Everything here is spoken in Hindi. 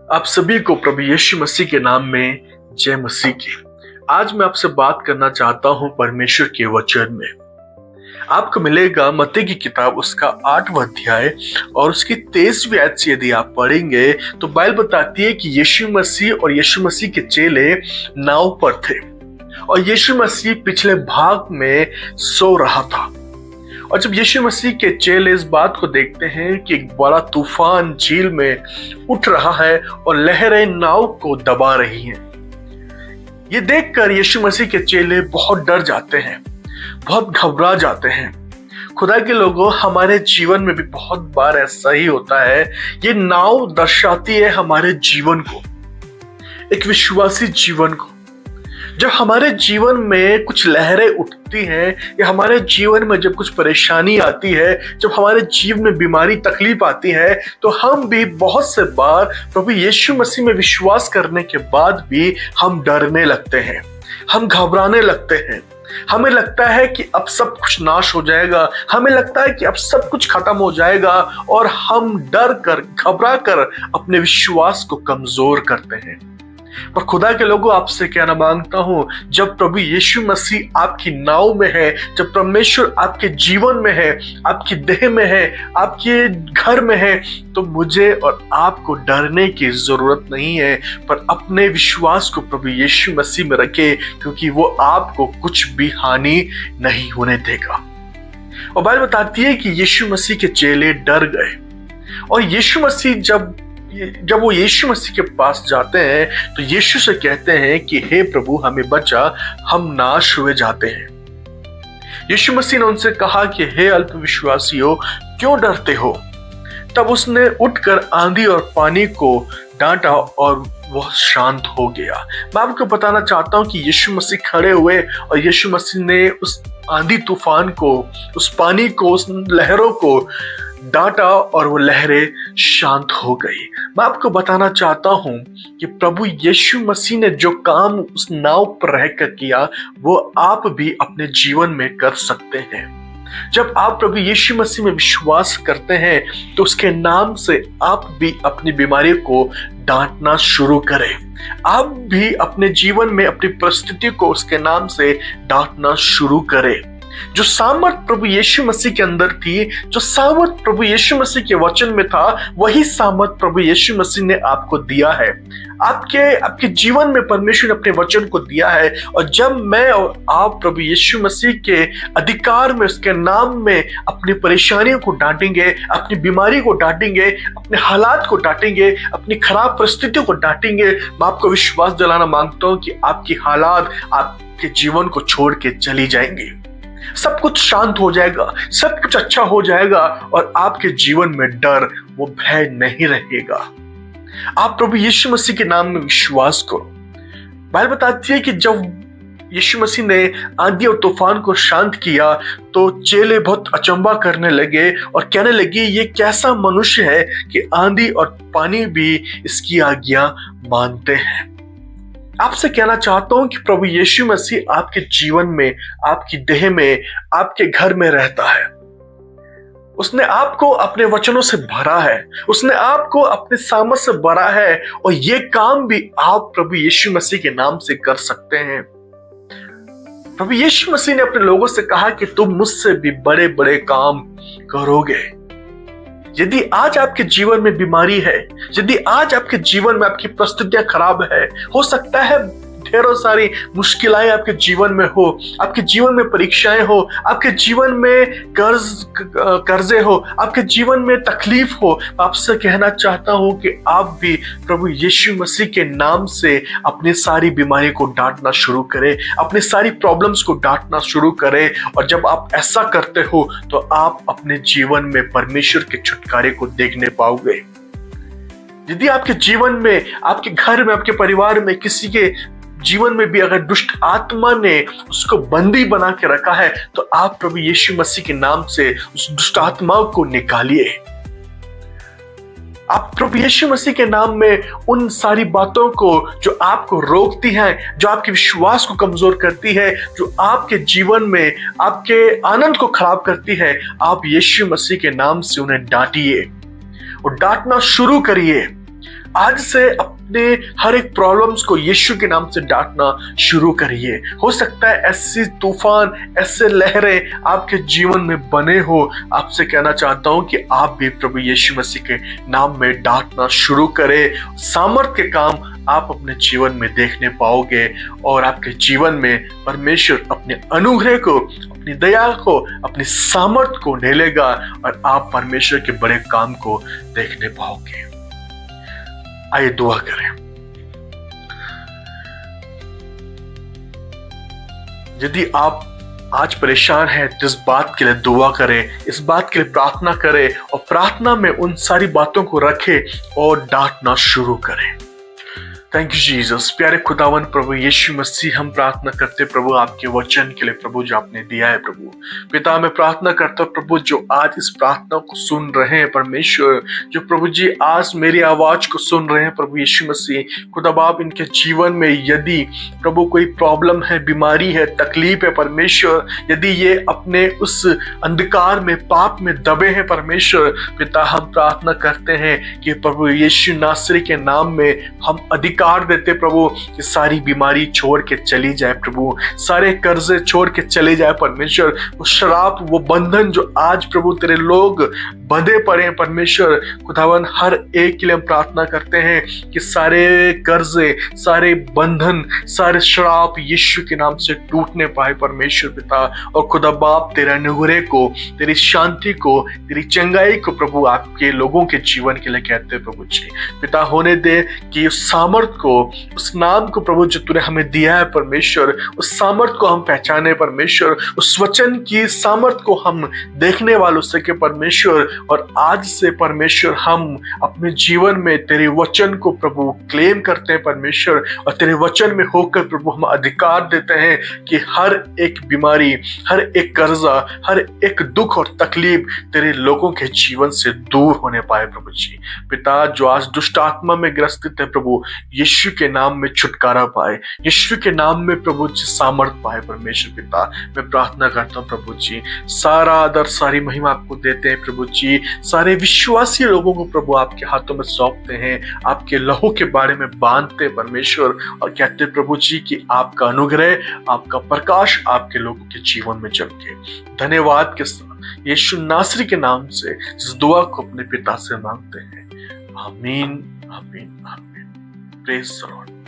आप सभी को प्रभु यीशु मसीह के नाम में जय मसीह की। आज मैं आपसे बात करना चाहता हूं परमेश्वर के वचन में। आपको मिलेगा मत्ती की किताब उसका 8वां अध्याय और उसकी 23वीं आयत से यदि आप पढ़ेंगे तो बाइबल बताती है कि यीशु मसीह और यीशु मसीह के चेले नाव पर थे और यीशु मसीह पिछले भाग में सो रहा था। और जब यीशु मसीह के चेले इस बात को देखते हैं कि एक बड़ा तूफान झील में उठ रहा है और लहरें नाव को दबा रही हैं, ये देखकर यीशु मसीह के चेले बहुत डर जाते हैं, बहुत घबरा जाते हैं। खुदा के लोगों, हमारे जीवन में भी बहुत बार ऐसा ही होता है। ये नाव दर्शाती है हमारे जीवन को, एक विश्वासी जीवन को। जब हमारे जीवन में कुछ लहरें उठती हैं या हमारे जीवन में जब कुछ परेशानी आती है, जब हमारे जीवन में बीमारी तकलीफ आती है, तो हम भी बहुत से बार प्रभु यीशु मसीह में विश्वास करने के बाद भी हम डरने लगते हैं, हम घबराने लगते हैं। हमें लगता है कि अब सब कुछ नाश हो जाएगा, हमें लगता है कि अब सब कुछ खत्म हो जाएगा और हम डर कर, घबरा कर अपने विश्वास को कमजोर करते हैं। पर खुदा के लोगों, आपसे कहना मांगता हूं, जब प्रभु यीशु मसीह आपकी नाव में है, जब परमेश्वर आपके जीवन में है, आपकी देह में है, आपके घर में है, तो मुझे और आपको डरने की जरूरत नहीं है। पर अपने विश्वास को प्रभु यीशु मसीह में रखें, क्योंकि वो आपको कुछ भी हानि नहीं होने देगा। और बाइबल बताती है कि यीशु मसीह के चेले डर गए और यीशु मसीह जब वो यीशु मसीह के पास जाते हैं तो यीशु से कहते हैं कि हे प्रभु, हमें बचा, हम नाश हुए जाते हैं। यीशु मसीह ने उनसे कहा कि हे अल्पविश्वासियों, क्यों डरते हो? तब उसने उठकर आंधी और पानी को डांटा और वह शांत हो गया। मैं आपको बताना चाहता हूं कि यीशु मसीह खड़े हुए और यीशु मसीह ने उस आंधी तूफान को, उस पानी को, उस लहरों को डांटा और वो लहरें शांत हो गई। मैं आपको बताना चाहता हूं कि प्रभु यीशु मसीह ने जो काम उस नाव पर रहकर किया, वो आप भी अपने जीवन में कर सकते हैं। जब आप प्रभु यीशु मसीह में विश्वास करते हैं तो उसके नाम से आप भी अपनी बीमारी को डांटना शुरू करें। आप भी अपने जीवन में अपनी परिस्थिति को उसके नाम से डांटना शुरू करें। जो सामर्थ प्रभु यीशु मसीह के अंदर थी, जो सामर्थ प्रभु यीशु मसीह के वचन में था, वही सामर्थ प्रभु यीशु मसीह ने आपको दिया है। आपके जीवन में परमेश्वर ने अपने वचन को दिया है। और जब मैं और आप प्रभु यीशु मसीह के अधिकार में, उसके नाम में अपनी परेशानियों को डांटेंगे, अपनी बीमारी को डांटेंगे, अपने हालात को डांटेंगे, अपनी खराब परिस्थितियों को डांटेंगे, मैं आपको विश्वास दिलाना मांगता हूं कि आपकी हालात आपके जीवन को छोड़ के चली जाएंगी। सब कुछ शांत हो जाएगा, सब कुछ अच्छा हो जाएगा और आपके जीवन में डर, वो भय नहीं रहेगा। आप प्रभु यीशु मसीह के नाम में विश्वास करो। बाइबल बताती है कि जब यीशु मसीह ने आंधी और तूफान को शांत किया तो चेले बहुत अचंभा करने लगे और कहने लगे, ये कैसा मनुष्य है कि आंधी और पानी भी इसकी आज्ञा मानते हैं। आपसे कहना चाहता हूं कि प्रभु यीशु मसीह आपके जीवन में, आपकी देह में, आपके घर में रहता है। उसने आपको अपने वचनों से भरा है, उसने आपको अपने सामर्थ से भरा है और ये काम भी आप प्रभु यीशु मसीह के नाम से कर सकते हैं। प्रभु यीशु मसीह ने अपने लोगों से कहा कि तुम मुझसे भी बड़े बड़े काम करोगे। यदि आज आपके जीवन में बीमारी है, यदि आज आपके जीवन में आपकी परिस्थितियां खराब है, हो सकता है ढेरों सारी मुश्किलें आपके जीवन में हो, आपके जीवन में परीक्षाएं हो, आपके जीवन में कर्जे हो, आपके जीवन में तकलीफ हो, आपसे कहना चाहता हूं कि आप भी प्रभु यीशु मसीह के नाम से अपनी सारी बीमारी को डांटना शुरू करें, अपनी सारी प्रॉब्लम्स को डांटना शुरू करें। और जब आप ऐसा करते हो तो आप अपने जीवन में परमेश्वर के छुटकारे को देखने पाओगे। यदि आपके जीवन में, आपके घर में, आपके परिवार में, किसी के जीवन में भी अगर दुष्ट आत्मा ने उसको बंदी बना के रखा है, तो आप प्रभु यीशु मसीह के नाम से उस दुष्ट आत्मा को निकालिए। आप प्रभु यीशु मसीह के नाम में उन सारी बातों को जो आपको रोकती हैं, जो आपके विश्वास को कमजोर करती है, जो आपके जीवन में आपके आनंद को खराब करती है, आप यीशु मसीह के नाम से उन्हें डांटिए और डांटना शुरू करिए। आज से अपने हर एक प्रॉब्लम्स को यीशु के नाम से डांटना शुरू करिए। हो सकता है ऐसी तूफान, ऐसे लहरें आपके जीवन में बने हो। आपसे कहना चाहता हूं कि आप भी प्रभु यीशु मसीह के नाम में डांटना शुरू करें। सामर्थ्य के काम आप अपने जीवन में देखने पाओगे और आपके जीवन में परमेश्वर अपने अनुग्रह को, अपनी दया को, अपनी सामर्थ को ढेलेगा और आप परमेश्वर के बड़े काम को देखने पाओगे। आइए दुआ करें। यदि आप आज परेशान हैं तो इस बात के लिए दुआ करें, इस बात के लिए प्रार्थना करें और प्रार्थना में उन सारी बातों को रखें और डांटना शुरू करें। Thank you Jesus. प्यारे खुदावन प्रभु यीशु मसीह, हम प्रार्थना करते प्रभु आपके वचन के लिए प्रभु जो आपने दिया है। प्रभु पिता, मैं प्रार्थना करता हूँ प्रभु जो आज इस प्रार्थना को सुन रहे हैं परमेश्वर, जो प्रभु जी आज मेरी आवाज को सुन रहे हैं प्रभु यीशु मसीह, खुदा बाप इनके जीवन में यदि प्रभु कोई प्रॉब्लम है, बीमारी है, तकलीफ है परमेश्वर, यदि ये अपने उस अंधकार में, पाप में दबे हैं परमेश्वर पिता, हम प्रार्थना करते हैं कि प्रभु यीशु नासरी के नाम में हम अधिकार देते प्रभु कि सारी बीमारी छोड़ के चली जाए प्रभु, सारे कर्जे छोड़ के चले जाए परमेश्वर। वो शराब, वो बंधन जो आज प्रभु तेरे लोग बंधे पड़े हैं परमेश्वर खुदावन, हर एक के लिए हम प्रार्थना करते हैं कि सारे कर्जे, सारे बंधन, सारे शराब यीशु के नाम से टूटने पाए परमेश्वर पिता। और खुदा बाप तेरे अनुग्रह को, तेरी शांति को, तेरी चंगाई को प्रभु आपके लोगों के जीवन के लिए कहते हैं प्रभु जी पिता। होने दे कि उस सामर्थ को, उस नाम को प्रभु जो तूने हमें दिया है परमेश्वर, उस सामर्थ को हम पहचाने परमेश्वर, उस वचन की सामर्थ को हम देखने वालों से के परमेश्वर। और आज से परमेश्वर हम अपने जीवन में तेरे वचन को प्रभु क्लेम करते हैं परमेश्वर, और तेरे वचन में होकर प्रभु हम अधिकार देते हैं कि हर एक बीमारी, हर एक कर्जा, हर एक दुख और तकलीफ तेरे लोगों के जीवन से दूर होने पाए प्रभु जी पिता। जो आज दुष्ट आत्मा में ग्रसित है प्रभु, यीशु के नाम में छुटकारा पाए, यीशु के नाम में प्रभु जी सामर्थ पाए परमेश्वर पिता। मैं प्रार्थना करता हूँ प्रभु जी, सारा आदर, सारी महिमा आपको देते हैं प्रभु जी। सारे विश्वासी लोगों को प्रभु आपके हाथों में सौंपते हैं, आपके लहू के बारे में बांधते हैं परमेश्वर, और कहते हैं प्रभु जी कि आपका अनुग्रह, आपका प्रकाश आपके लोगों के जीवन में चमके। धन्यवाद के साथ यीशु नासरी के नाम से इस दुआ को अपने पिता से मांगते हैं। आमीन, आमीन, आमीन। Praise the Lord.